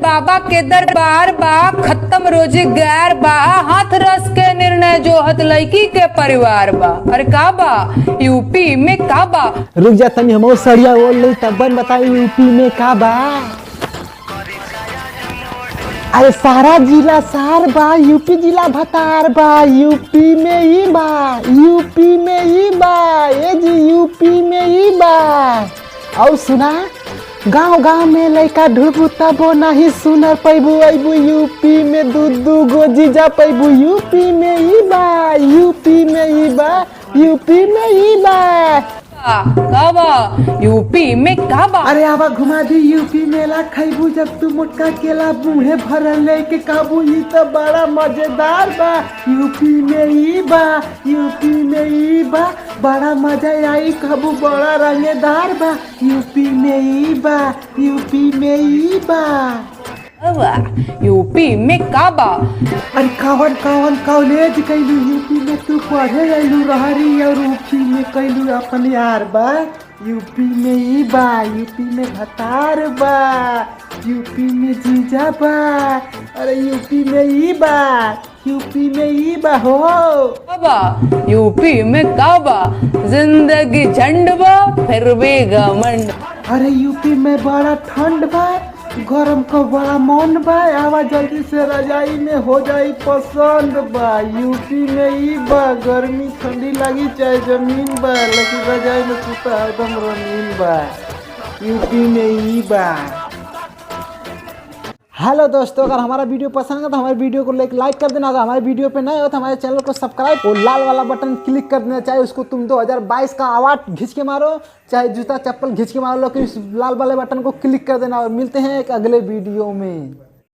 बाबा के दरबार बा, खत्म रोजगार बा, हाथ रस के निर्णय जो हत लड़की के परिवार बा। अरे का बा यूपी में का बा? रुक जा तनी हम सड़िया बोल ले तब बताई यूपी में का बा। अरे सारा जिला सार बा, यूपी जिला भतार बा, यूपी में ही बा, यूपी में ही बा, ये जी यूपी में ही बा। और सुना गांव गांव में लड़का ढूंढबू तबो नहीं सुनर पैबू, अबू यूपी में दू गो जीजा पैबू, यूपी में ही बा, यूपी में ही बा, यूपी में ही बा। का बा यूपी में का बा? अरे आवा घुमा दी यूपी मेला खैबू, जब तू मोटका केला मुँहे भरल लेके काबू, ये तो बड़ा मजेदार बा। यूपी में ही बा, यूपी में ही बा, बड़ा मजा आई कबू, बड़ा रंगेदार बा। यूपी में ही बा, यूपी में ही बा। यूपी में का बा? अरे कौन कौन कॉलेज कैलू यूपी में तू पढ़े अइलू रहरी, और यूपी में कैलू अपन यार बा। यूपी में ही बा, यूपी में भतार बा, यूपी में जीजा बा। अरे यूपी में ही बा, यूपी में ही बा हो। बा यूपी में का बा? जिंदगी झंड बा फिर भी घमंड। अरे यूपी में बड़ा ठंड बा, गरम का बड़ा मन बा, आवा जल्दी से रजाई में हो जाई पसंद बा। यूपी में ही बा, गर्मी ठंडी लगी चाहे जमीन बा, लेकिन रजाई में सुता एकदम रंगीन बा। यूपी में ही बा। हेलो दोस्तों, अगर हमारा वीडियो पसंद है तो हमारे वीडियो को लाइक कर देना। अगर हमारे वीडियो पे नए हो तो हमारे चैनल को सब्सक्राइब और लाल वाला बटन क्लिक कर देना। चाहे उसको तुम 2022 का अवार्ड घिंच के मारो, चाहे जूता चप्पल घिंच के मारो, लेकिन इस लाल वाले बटन को क्लिक कर देना। और मिलते हैं एक अगले वीडियो में।